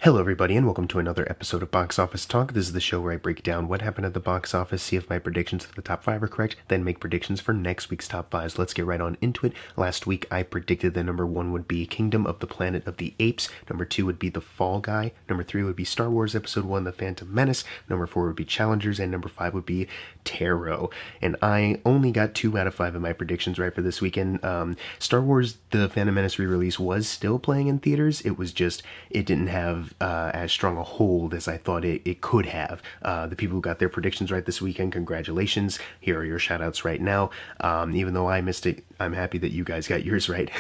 Hello everybody and welcome to another episode of Box Office Talk. This is the show where I break down what happened at the box office, see if my predictions for the top 5 are correct, then make predictions for next week's top 5s. Let's get right on into it. Last week I predicted that number 1 would be Kingdom of the Planet of the Apes, number 2 would be The Fall Guy, number 3 would be Star Wars Episode 1 The Phantom Menace, number 4 would be Challengers, and number 5 would be Tarot. And I only got 2 out of 5 of my predictions right for this weekend. Star Wars The Phantom Menace re-release was still playing in theaters. It was just, it didn't have as strong a hold as I thought it could have. The people who got their predictions right this weekend, congratulations. Here are your shoutouts right now. Even though I missed it, I'm happy that you guys got yours right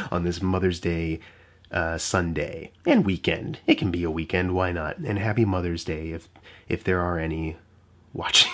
on this Mother's Day Sunday and weekend. It can be a weekend, why not? And happy Mother's Day if there are any watching.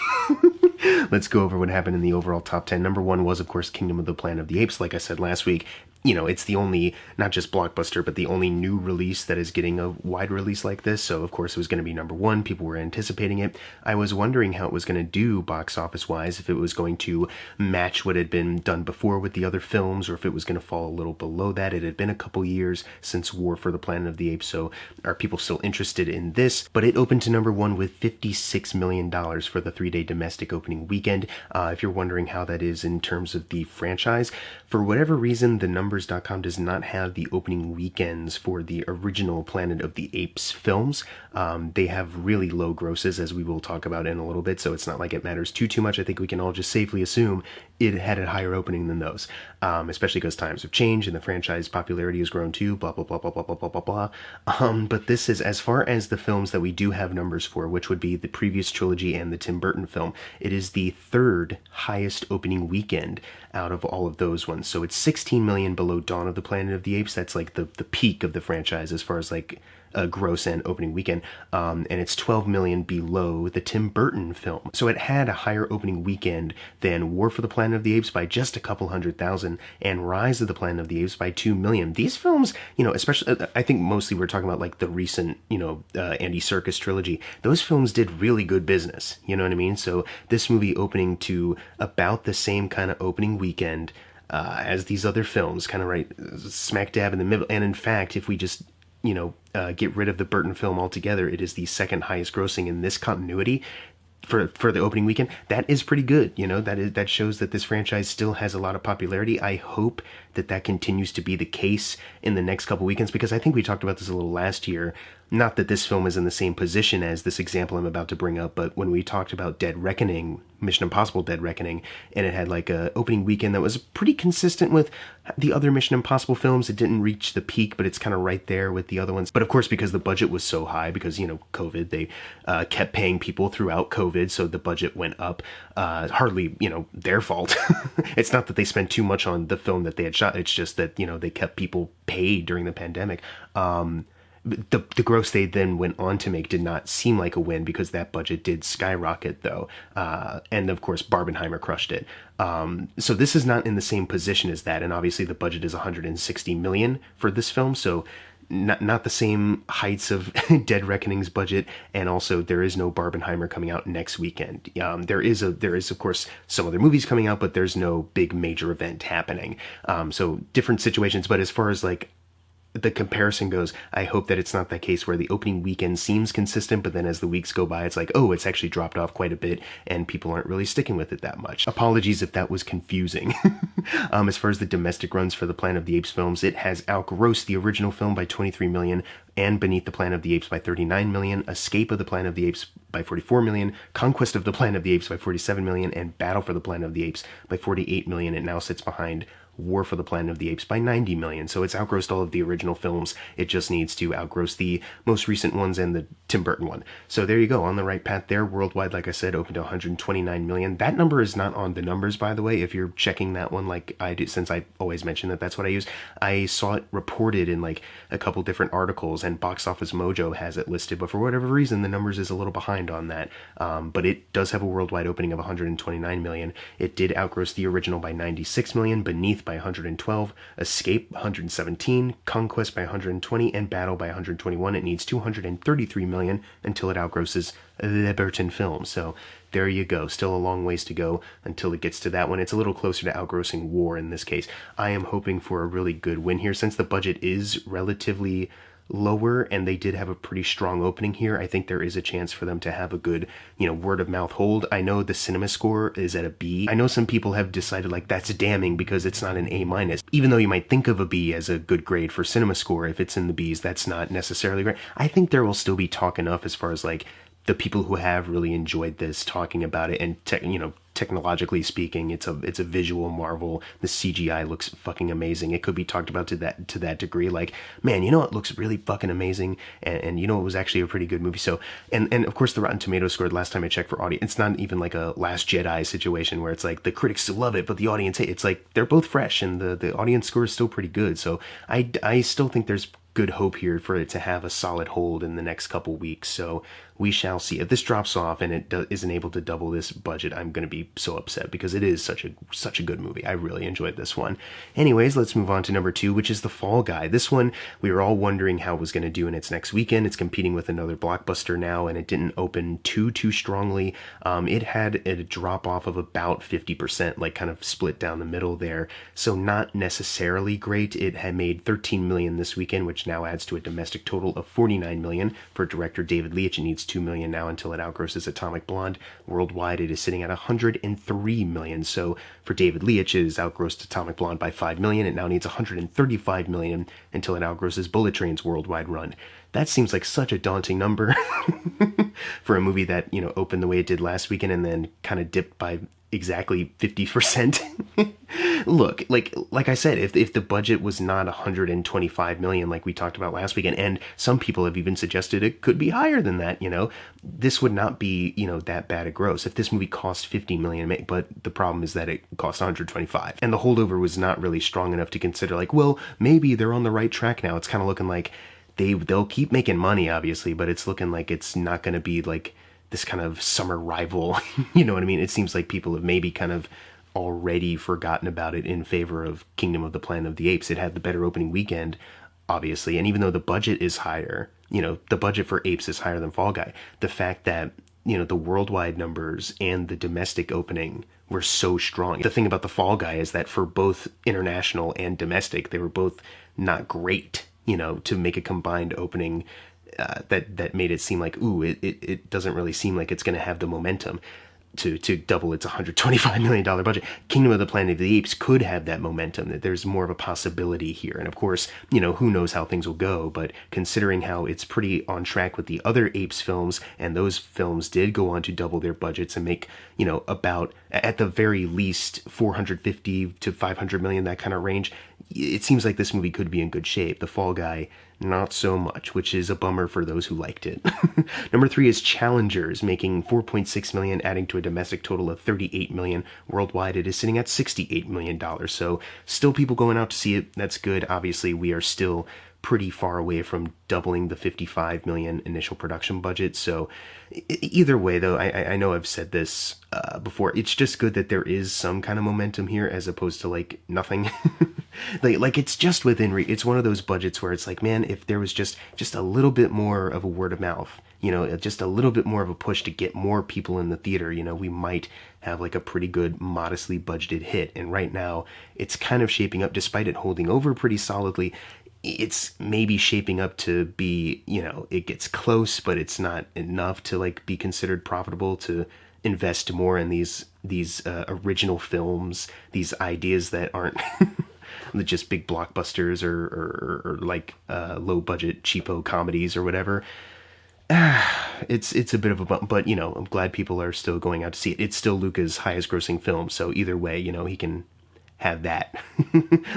Let's go over what happened in the overall top 10. Number 1 was, of course, Kingdom of the Planet of the Apes. Like I said last week, you know, it's the only, not just blockbuster, but the only new release that is getting a wide release like this. So, of course, it was going to be number 1. People were anticipating it. I was wondering how it was going to do box office-wise, if it was going to match what had been done before with the other films, or if it was going to fall a little below that. It had been a couple years since War for the Planet of the Apes, so are people still interested in this? But it opened to number 1 with $56 million for the 3-day domestic opening weekend. If you're wondering how that is in terms of the franchise, for whatever reason, the Numbers.com does not have the opening weekends for the original Planet of the Apes films. They have really low grosses, as we will talk about in a little bit, so it's not like it matters too much. I think we can all just safely assume it had a higher opening than those, especially because times have changed and the franchise popularity has grown too, blah, blah, blah, blah, blah, blah, blah, blah, blah. But this is, as far as the films that we do have numbers for, which would be the previous trilogy and the Tim Burton film, it is the 3rd highest opening weekend out of all of those ones. So it's 16 million below Dawn of the Planet of the Apes. That's like the peak of the franchise as far as like gross and opening weekend, and it's 12 million below the Tim Burton film. So it had a higher opening weekend than War for the Planet of the Apes by just a couple 100,000 and Rise of the Planet of the Apes by 2 million. These films, you know, especially, I think mostly we're talking about like the recent, you know, Andy Serkis trilogy. Those films did really good business, you know what I mean? So this movie opening to about the same kind of opening weekend as these other films, kind of right smack dab in the middle. And in fact, if we just get rid of the Burton film altogether, it is the 2nd highest grossing in this continuity for the opening weekend. That is pretty good. You know, that shows that this franchise still has a lot of popularity. I hope that continues to be the case in the next couple weekends, because I think we talked about this a little last year. Not that this film is in the same position as this example I'm about to bring up, but when we talked about Dead Reckoning, Mission Impossible Dead Reckoning, and it had like a opening weekend that was pretty consistent with the other Mission Impossible films. It didn't reach the peak, but it's kind of right there with the other ones. But of course, because the budget was so high, because, you know, COVID, they kept paying people throughout COVID, so the budget went up. Hardly, you know, their fault. It's not that they spent too much on the film that they had shot. It's just that, you know, they kept people paid during the pandemic. The gross they then went on to make did not seem like a win, because that budget did skyrocket, though. And of course, Barbenheimer crushed it. So this is not in the same position as that. And obviously the budget is 160 million for this film. So not the same heights of Dead Reckoning's budget. And also there is no Barbenheimer coming out next weekend. There is of course some other movies coming out, but there's no big major event happening. So different situations. But as far as like the comparison goes, I hope that it's not that case where the opening weekend seems consistent, but then as the weeks go by, it's like, oh, it's actually dropped off quite a bit, and people aren't really sticking with it that much. Apologies if that was confusing. As far as the domestic runs for the Planet of the Apes films, it has outgrossed the original film by 23 million, and Beneath the Planet of the Apes by 39 million, Escape of the Planet of the Apes by 44 million, Conquest of the Planet of the Apes by 47 million, and Battle for the Planet of the Apes by 48 million. It now sits behind War for the Planet of the Apes by 90 million. So it's outgrossed all of the original films. It just needs to outgross the most recent ones and the Tim Burton one. So there you go, on the right path there. Worldwide, like I said, opened to 129 million. That number is not on the numbers, by the way, if you're checking that one like I do, since I always mention that that's what I use. I saw it reported in like a couple different articles, and Box Office Mojo has it listed, but for whatever reason, the numbers is a little behind on that. But it does have a worldwide opening of 129 million. It did outgross the original by 96 million, Beneath by 112, Escape 117, Conquest by 120, and Battle by 121. It needs 233 million until it outgrosses the Burton film. So there you go. Still a long ways to go until it gets to that one. It's a little closer to outgrossing War in this case. I am hoping for a really good win here, since the budget is relatively lower, and they did have a pretty strong opening here. I think there is a chance for them to have a good, word of mouth hold. I know the cinema score is at a B. I know some people have decided like that's damning because it's not an A minus. Even though you might think of a B as a good grade for cinema score, if it's in the B's, that's not necessarily great. I think there will still be talk enough as far as like the people who have really enjoyed this talking about it, and technologically speaking, it's a visual marvel. The CGI looks fucking amazing. It could be talked about to that degree. Like, man, it looks really fucking amazing, and it was actually a pretty good movie. So, and of course, the Rotten Tomatoes score, the last time I checked for audience, it's not even like a Last Jedi situation where it's like the critics still love it, but the audience hate it. It's like they're both fresh, and the audience score is still pretty good. So I still think there's good hope here for it to have a solid hold in the next couple weeks. So we shall see. If this drops off and it isn't able to double this budget, I'm going to be so upset because it is such a good movie. I really enjoyed this one. Anyways, let's move on to number 2, which is The Fall Guy. This one, we were all wondering how it was going to do in its next weekend. It's competing with another blockbuster now, and it didn't open too strongly. It had a drop off of about 50%, like kind of split down the middle there. So not necessarily great. It had made $13 million this weekend, which now adds to a domestic total of $49 million for director David Leitch. It needs $2 million now until it outgrosses Atomic Blonde. Worldwide, it is sitting at $103 million. So for David Leitch, it has outgrossed Atomic Blonde by $5 million. It now needs $135 million until it outgrosses Bullet Train's worldwide run. That seems like such a daunting number for a movie that, opened the way it did last weekend and then kind of dipped by exactly 50%. Look, like I said, if the budget was not $125 million like we talked about last weekend, and some people have even suggested it could be higher than that, this would not be, that bad a gross. If this movie cost $50 million, but the problem is that it cost $125, and the holdover was not really strong enough to consider like, well, maybe they're on the right track now. It's kind of looking like they'll keep making money, obviously, but it's looking like it's not going to be like this kind of summer rival. You know what I mean? It seems like people have maybe kind of already forgotten about it in favor of Kingdom of the Planet of the Apes. It had the better opening weekend, obviously, and even though the budget is higher, the budget for Apes is higher than Fall Guy, the fact that, the worldwide numbers and the domestic opening were so strong. The thing about the Fall Guy is that for both international and domestic, they were both not great, to make a combined opening that made it seem like, it doesn't really seem like it's going to have the momentum to double its $125 million budget. Kingdom of the Planet of the Apes could have that momentum, that there's more of a possibility here. And of course, who knows how things will go, but considering how it's pretty on track with the other Apes films, and those films did go on to double their budgets and make, about, at the very least, 450 to 500 million, that kind of range, it seems like this movie could be in good shape. The Fall Guy, not so much, which is a bummer for those who liked it. Number 3 is Challengers, making $4.6 million, adding to a domestic total of $38 million. Worldwide, it is sitting at $68 million. So still people going out to see it. That's good. Obviously, we are still pretty far away from doubling the $55 million initial production budget. So either way, though, I know I've said this before, it's just good that there is some kind of momentum here as opposed to like nothing. like it's just within reach. It's one of those budgets where it's like, man, if there was just a little bit more of a word of mouth, just a little bit more of a push to get more people in the theater, we might have like a pretty good modestly budgeted hit. And right now it's kind of shaping up, despite it holding over pretty solidly, it's maybe shaping up to be, it gets close, but it's not enough to like be considered profitable to invest more in these original films, these ideas that aren't just big blockbusters or like low budget cheapo comedies or whatever. It's a bit of a bump, but I'm glad people are still going out to see it. It's still Luca's highest grossing film, so either way, he can have that.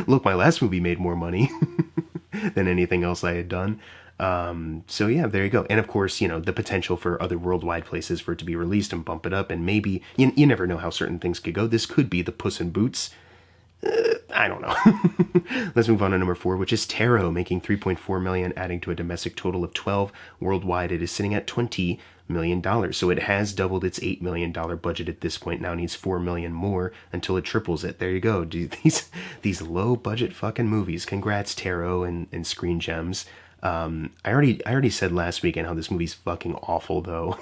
Look, my last movie made more money than anything else I had done. So yeah, there you go. And of course, the potential for other worldwide places for it to be released and bump it up, and maybe, you never know how certain things could go. This could be the Puss in Boots. I don't know. Let's move on to number 4, which is Tarot, making $3.4 million, adding to a domestic total of 12. Worldwide, it is sitting at $20 million. So it has doubled its $8 million budget at this point. Now needs $4 million more until it triples it. There you go. Dude, these low budget fucking movies. Congrats, Tarot and Screen Gems. I already said last weekend how this movie's fucking awful, though.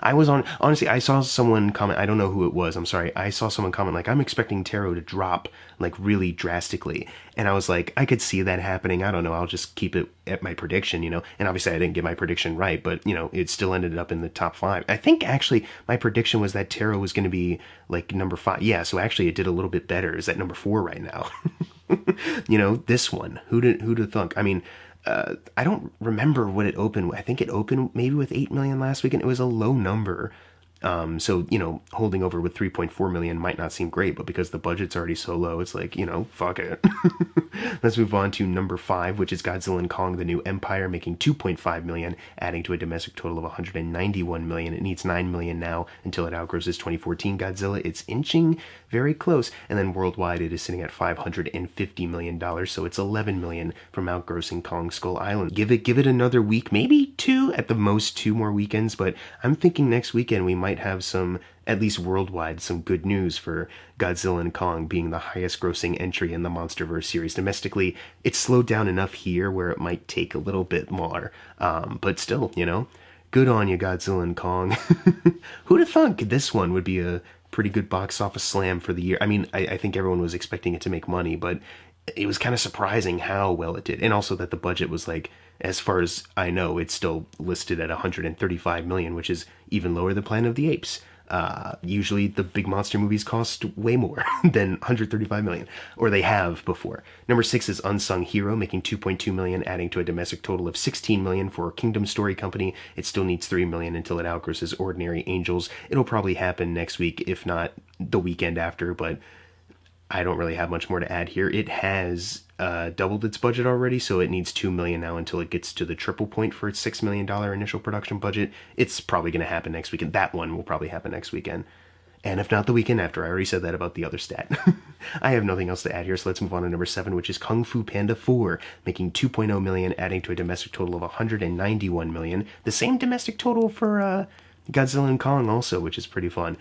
I was on, honestly, I saw someone comment, I don't know who it was, I'm sorry. I saw someone comment, like, I'm expecting Tarot to drop, like, really drastically. And I was like, I could see that happening. I don't know. I'll just keep it at my prediction, you know? And obviously I didn't get my prediction right, but, you know, it still ended up in the top 5. I think actually my prediction was that Tarot was going to be, like, number 5. Yeah, so actually it did a little bit better. It's at number 4 right now. You know, this one. Who'd thunk? I mean, I don't remember what it opened. I think it opened maybe with 8 million last week, and it was a low number. So, you know, holding over with 3.4 million might not seem great, but because the budget's already so low, it's like, you know, fuck it. Let's move on to number 5, which is Godzilla Kong, the New Empire, making 2.5 million, adding to a domestic total of 191 million. It needs 9 million now until it outgrows its 2014 Godzilla. It's inching very close. And then worldwide, it is sitting at $550 million. So it's 11 million from outgrossing Kong Skull Island. Give it another week, maybe 2, at the most 2 more weekends. But I'm thinking next weekend we might have some, at least worldwide, some good news for Godzilla and Kong being the highest grossing entry in the MonsterVerse series. Domestically, it's slowed down enough here where it might take a little bit more. But still, you know, good on you, Godzilla and Kong. Who'd have thunk this one would be a pretty good box office slam for the year? I mean, I think everyone was expecting it to make money, but it was kind of surprising how well it did. And also that the budget was, like, as far as I know, it's still listed at 135 million, which is even lower than Planet of the Apes. Usually the big monster movies cost way more than 135 million, or they have before. Number 6 is Unsung Hero, making 2.2 million, adding to a domestic total of 16 million for Kingdom Story Company. It still needs 3 million until it outgrosses Ordinary Angels. It'll probably happen next week, if not the weekend after, but I don't really have much more to add here. It has doubled its budget already, so it needs 2 million now until it gets to the triple point for its $6 million initial production budget. It's probably going to happen next weekend. That one will probably happen next weekend. And if not the weekend after. I already said that about the other stat. I have nothing else to add here, so let's move on to number 7, which is Kung Fu Panda 4, making 2.0 million, adding to a domestic total of 191 million. The same domestic total for Godzilla and Kong also, which is pretty fun.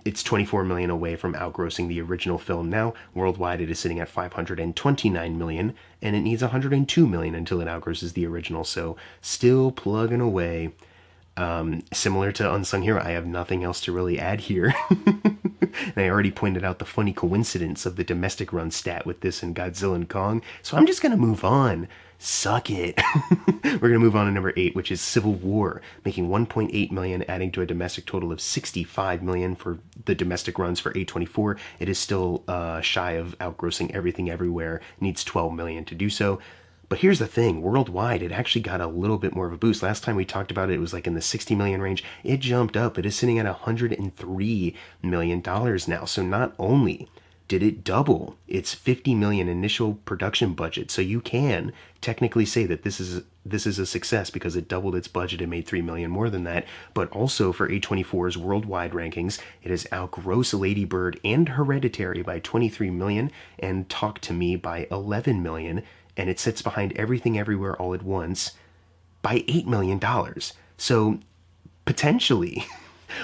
It's 24 million away from outgrossing the original film now. Worldwide, it is sitting at 529 million, and it needs 102 million until it outgrosses the original, so still plugging away. Similar to Unsung Hero, I have nothing else to really add here. And I already pointed out the funny coincidence of the domestic run stat with this and Godzilla and Kong, so I'm just gonna move on. Suck it. We're going to move on to number 8, which is Civil War, making 1.8 million, adding to a domestic total of 65 million for the domestic runs for A24. It is still shy of outgrossing Everything Everywhere, needs 12 million to do so. But here's the thing, worldwide, it actually got a little bit more of a boost. Last time we talked about it, it was like in the 60 million range. It jumped up. It is sitting at $103 million now. So not only did it double its 50 million initial production budget, so you can technically say that this is a success because it doubled its budget and made 3 million more than that, but also for A24's worldwide rankings, it has outgrossed Lady Bird and Hereditary by 23 million and Talk to Me by 11 million, and it sits behind Everything Everywhere All at Once by $8 million. So potentially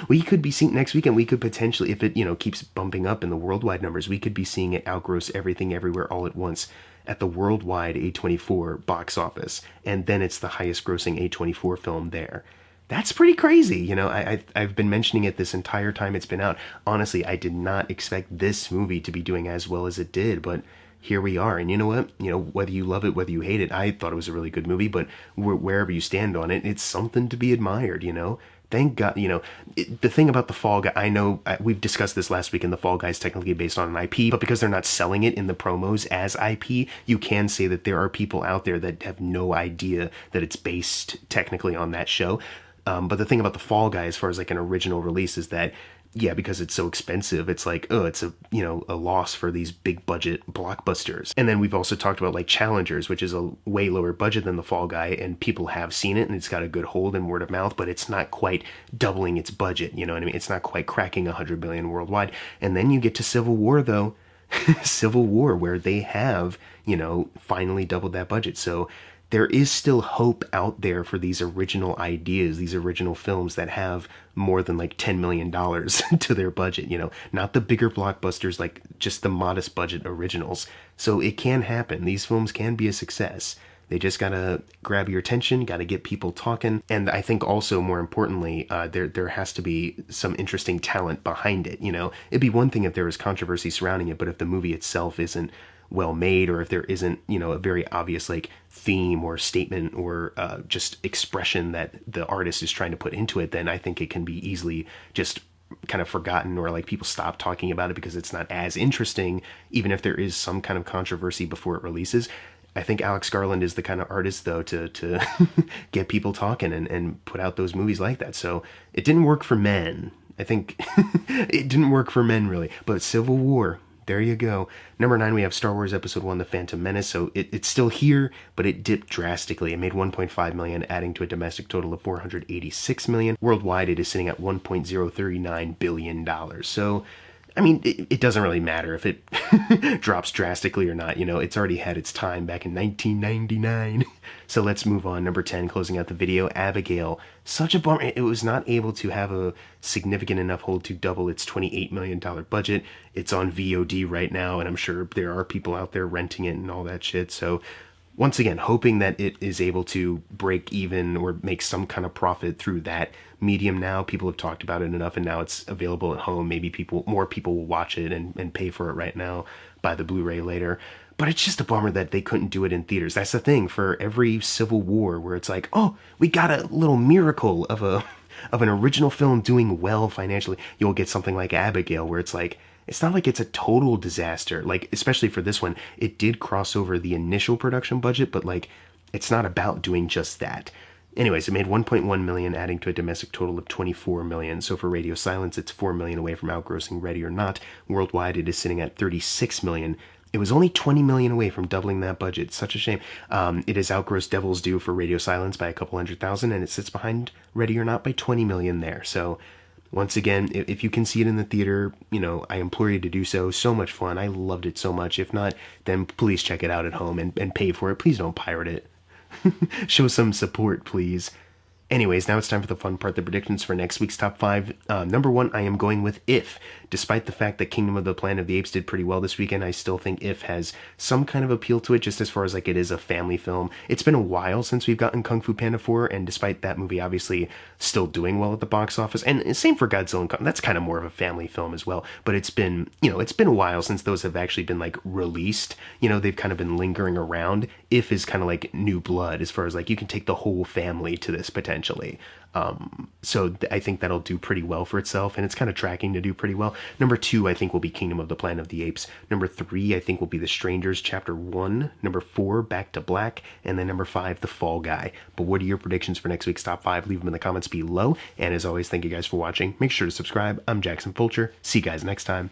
we could be seeing next weekend, we could potentially, if it, you know, keeps bumping up in the worldwide numbers, we could be seeing it outgross Everything Everywhere All at Once at the worldwide A24 box office, and then it's the highest grossing A24 film there. That's pretty crazy. You know, I've been mentioning it this entire time it's been out. Honestly, I did not expect this movie to be doing as well as it did, but here we are. And you know what? You know, whether you love it, whether you hate it, I thought it was a really good movie, but wherever you stand on it, it's something to be admired, you know? Thank God, you know, the thing about the Fall Guy, I know we've discussed this last week, and the Fall Guy is technically based on an IP, but because they're not selling it in the promos as IP, you can say that there are people out there that have no idea that it's based technically on that show. But the thing about the Fall Guy, as far as like an original release, is that, yeah, because it's so expensive, it's like, oh, it's a, you know, a loss for these big budget blockbusters. And then we've also talked about like Challengers, which is a way lower budget than the Fall Guy, and people have seen it and it's got a good hold in word of mouth, but it's not quite doubling its budget, you know what I mean? It's not quite cracking 100 million worldwide. And then you get to Civil War though, Civil War, where they have, you know, finally doubled that budget. So there is still hope out there for these original ideas, these original films that have more than like $10 million to their budget, you know, not the bigger blockbusters, like just the modest budget originals. So it can happen. These films can be a success. They just gotta grab your attention, gotta get people talking, and I think also more importantly, there has to be some interesting talent behind it. You know, it'd be one thing if there was controversy surrounding it, but if the movie itself isn't well made, or if there isn't, you know, a very obvious like theme or statement or just expression that the artist is trying to put into it, then I think it can be easily just kind of forgotten, or like people stop talking about it because it's not as interesting, even if there is some kind of controversy before it releases. I think Alex Garland is the kind of artist, though, to get people talking and put out those movies like that. So it didn't work for Men. I think it didn't work for Men, really. But Civil War, there you go. Number 9, we have Star Wars Episode 1, The Phantom Menace. So it's still here, but it dipped drastically. It made $1.5 million, adding to a domestic total of $486 million. Worldwide, it is sitting at $1.039 billion. So, I mean, it doesn't really matter if it drops drastically or not. You know, it's already had its time back in 1999. So let's move on. Number 10, closing out the video, Abigail. Such a bummer. It was not able to have a significant enough hold to double its $28 million budget. It's on VOD right now, and I'm sure there are people out there renting it and all that shit. So once again, hoping that it is able to break even or make some kind of profit through that medium now. People have talked about it enough, and now it's available at home. Maybe more people will watch it and pay for it right now, buy the Blu-ray later. But it's just a bummer that they couldn't do it in theaters. That's the thing for every Civil War, where it's like, oh, we got a little miracle of an original film doing well financially. You'll get something like Abigail, where it's like, it's not like it's a total disaster. Like, especially for this one, it did cross over the initial production budget, but like, it's not about doing just that. Anyways, it made $1.1 million, adding to a domestic total of $24 million. So for Radio Silence, it's $4 million away from outgrossing Ready or Not. Worldwide, it is sitting at $36 million. It was only $20 million away from doubling that budget. It's such a shame. It has outgrossed Devil's Due for Radio Silence by a couple $100,000, and it sits behind Ready or Not by $20 million there. So once again, if you can see it in the theater, you know, I implore you to do so. So much fun. I loved it so much. If not, then please check it out at home and pay for it. Please don't pirate it. Show some support, please. Anyways, now it's time for the fun part, the predictions for next week's top 5. Number 1, I am going with If. Despite the fact that Kingdom of the Planet of the Apes did pretty well this weekend, I still think If has some kind of appeal to it, just as far as like it is a family film. It's been a while since we've gotten Kung Fu Panda 4, and despite that movie obviously still doing well at the box office, and same for Godzilla Kong, that's kind of more of a family film as well, but it's been, you know, it's been a while since those have actually been like released. You know, they've kind of been lingering around. If is kind of like new blood as far as like you can take the whole family to this potentially. So I think that'll do pretty well for itself, and it's kind of tracking to do pretty well. Number 2, I think, will be Kingdom of the Planet of the Apes. Number 3, I think, will be The Strangers Chapter 1. Number 4, Back to Black. And then number 5, The Fall Guy. But what are your predictions for next week's top 5? Leave them in the comments below. And as always, thank you guys for watching. Make sure to subscribe. I'm Jackson Fulcher. See you guys next time.